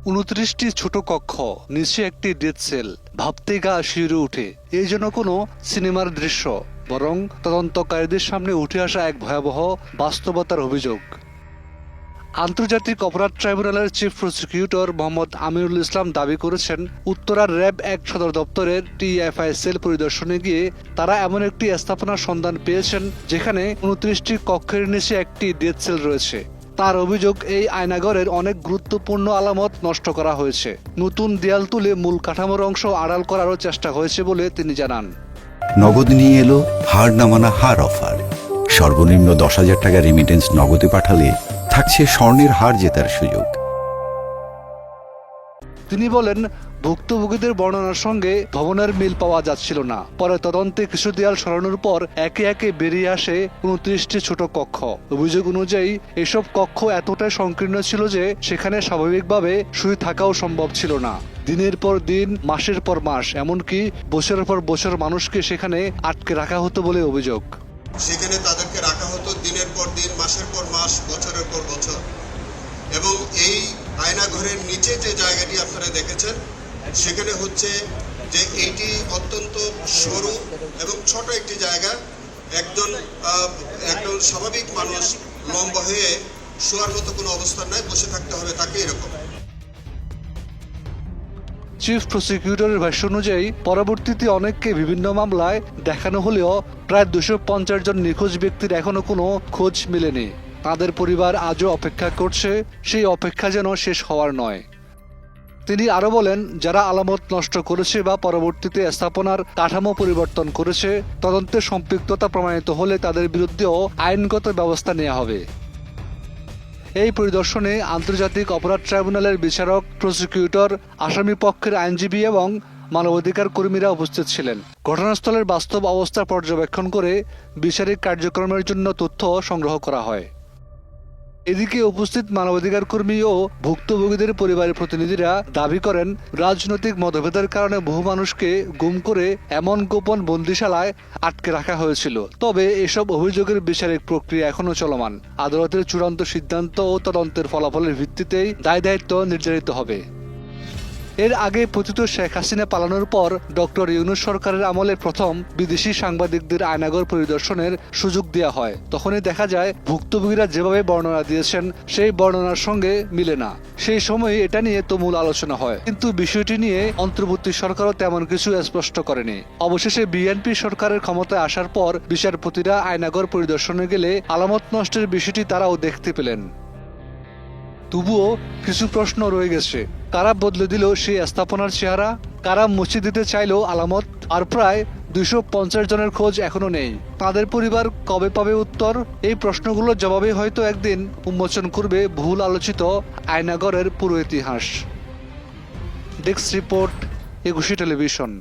29টি ছোট কক্ষ, নিচে একটি ডেথ সেল। ভাবতে গা শিউরে উঠে। এই যেন কোনো সিনেমার দৃশ্য, বরং তদন্তকারীদের সামনে উঠে আসা এক ভয়াবহ বাস্তবতার অভিযোগ। আন্তর্জাতিক অপরাধ ট্রাইব্যুনালের চিফ প্রসিকিউটর মোহাম্মদ আমিনুল ইসলাম দাবি করেছেন, উত্তরার র্যাব 1 সদর দপ্তরের টিএফআই সেল পরিদর্শনে গিয়ে তারা এমন একটি স্থাপনার সন্ধান পেয়েছেন যেখানে 29টি কক্ষের নিচে একটি ডেথ সেল রয়েছে। তার অভিযোগ, এই আয়নাঘরের অনেক গুরুত্বপূর্ণ আলামত নষ্ট করা হয়েছে। নতুন দেয়াল তুলে মূল কাঠামোর অংশ আড়াল করারও চেষ্টা হয়েছে বলে তিনি জানান। নগদ নিয়ে এলো হার না মানা হার অফার। সর্বনিম্ন 10,000 টাকা রেমিটেন্স নগদে পাঠালে থাকছে স্বর্ণের হার জেতার সুযোগ। তিনি বলেন, ভুক্তভোগীদের বর্ণনার সঙ্গে ভবনের মিল পাওয়া যাচ্ছিল না। পরে তদন্তে কিছু দেয়াল সরানোর পর একে একে বেরিয়ে আসে 29টি ছোট কক্ষ। অভিযোগ অনুযায়ী এসব কক্ষ এতটাই সংকীর্ণ ছিল যে সেখানে স্বাভাবিকভাবে শুয়ে থাকাও সম্ভব ছিল না। দিনের পর দিন, মাসের পর মাস, এমনকি বছরের পর বছর মানুষকে সেখানে আটকে রাখা হতো বলে অভিযোগ। সেখানে তাদেরকে রাখা হতো দিনের পর দিন, মাসের পর মাস, বছরের পর বছর। এবং এই আয়নাঘরের নিচে যে জায়গাটি আপনারা দেখেছেন, সেখানে হচ্ছে যে এইটি অত্যন্ত সরু এবং ছোট একটি জায়গা। একজন স্বাভাবিক মানুষ লম্বা হয়ে শোয়ার মতো কোনো অবস্থান নাই, বসে থাকতে হবে তাকে, এরকম। চিফ প্রসিকিউটরের ভাষ্য অনুযায়ী পরবর্তীতে অনেককে বিভিন্ন মামলায় দেখানো হলেও প্রায় 250 জন নিখোঁজ ব্যক্তির এখনো কোনো খোঁজ মেলেনি। তাদের পরিবার আজও অপেক্ষা করছে, সেই অপেক্ষা যেন শেষ হওয়ার নয়। তিনি আরো বলেন, যারা আলামত নষ্ট করেছে বা পরবর্তীতে স্থাপনার কাঠামো পরিবর্তন করেছে, তদন্তে সম্পৃক্ততা প্রমাণিত হলে তাদের বিরুদ্ধেও আইনগত ব্যবস্থা নেওয়া হবে। এই পরিদর্শনে আন্তর্জাতিক অপরাধ ট্রাইব্যুনালের বিচারক, প্রসিকিউটর, আসামি পক্ষের আইনজীবী এবং মানবাধিকার কর্মীরা উপস্থিত ছিলেন। ঘটনাস্থলের বাস্তব অবস্থা পর্যবেক্ষণ করে বিচারিক কার্যক্রমের জন্য তথ্য সংগ্রহ করা হয়। এদিকে উপস্থিত মানবাধিকার কর্মী ও ভুক্তভোগীদের পরিবারের প্রতিনিধিরা দাবি করেন, রাজনৈতিক মতভেদের কারণে বহু মানুষকে গুম করে এমন গোপন বন্দিশালায় আটকে রাখা হয়েছিল। তবে এসব অভিযোগের বিচারিক প্রক্রিয়া এখনো চলমান। আদালতের চূড়ান্ত সিদ্ধান্ত ও তদন্তের ফলাফলের ভিত্তিতেই দায়-দায়িত্ব নির্ধারিত হবে। এর আগে পতিত শেখ হাসিনা পালানোর পর ডক্টর ইউনূস সরকারের আমলে প্রথম বিদেশি সাংবাদিকদের আয়নাঘর পরিদর্শনের সুযোগ দেওয়া হয়। তখনই দেখা যায়, ভুক্তভোগীরা যেভাবে বর্ণনা দিয়েছেন সেই বর্ণনার সঙ্গে মিলে না। সেই সময় এটা নিয়ে তুমুল আলোচনা হয়, কিন্তু বিষয়টি নিয়ে অন্তর্বর্তী সরকারও তেমন কিছু স্পষ্ট করেনি। অবশেষে বিএনপি সরকারের ক্ষমতায় আসার পর বিচারপতিরা আয়নাঘর পরিদর্শনে গেলে আলামত নষ্টের বিষয়টি তারাও দেখতে পেলেন। তবুও কিছু প্রশ্ন রয়ে গেছে। কারা বদলে দিল সেই স্থাপনার চেহারা? কারা মুছে দিতে চাইলো আলামত? আর প্রায় 250 জনের খোঁজ এখনো নেই। তাদের পরিবার কবে পাবে উত্তর? এই প্রশ্নগুলোর জবাবে হয়তো একদিন উন্মোচন করবে বহুল আলোচিত আয়নাঘরের পুরো ইতিহাস। ডেস্ক রিপোর্ট, একুশে টেলিভিশন।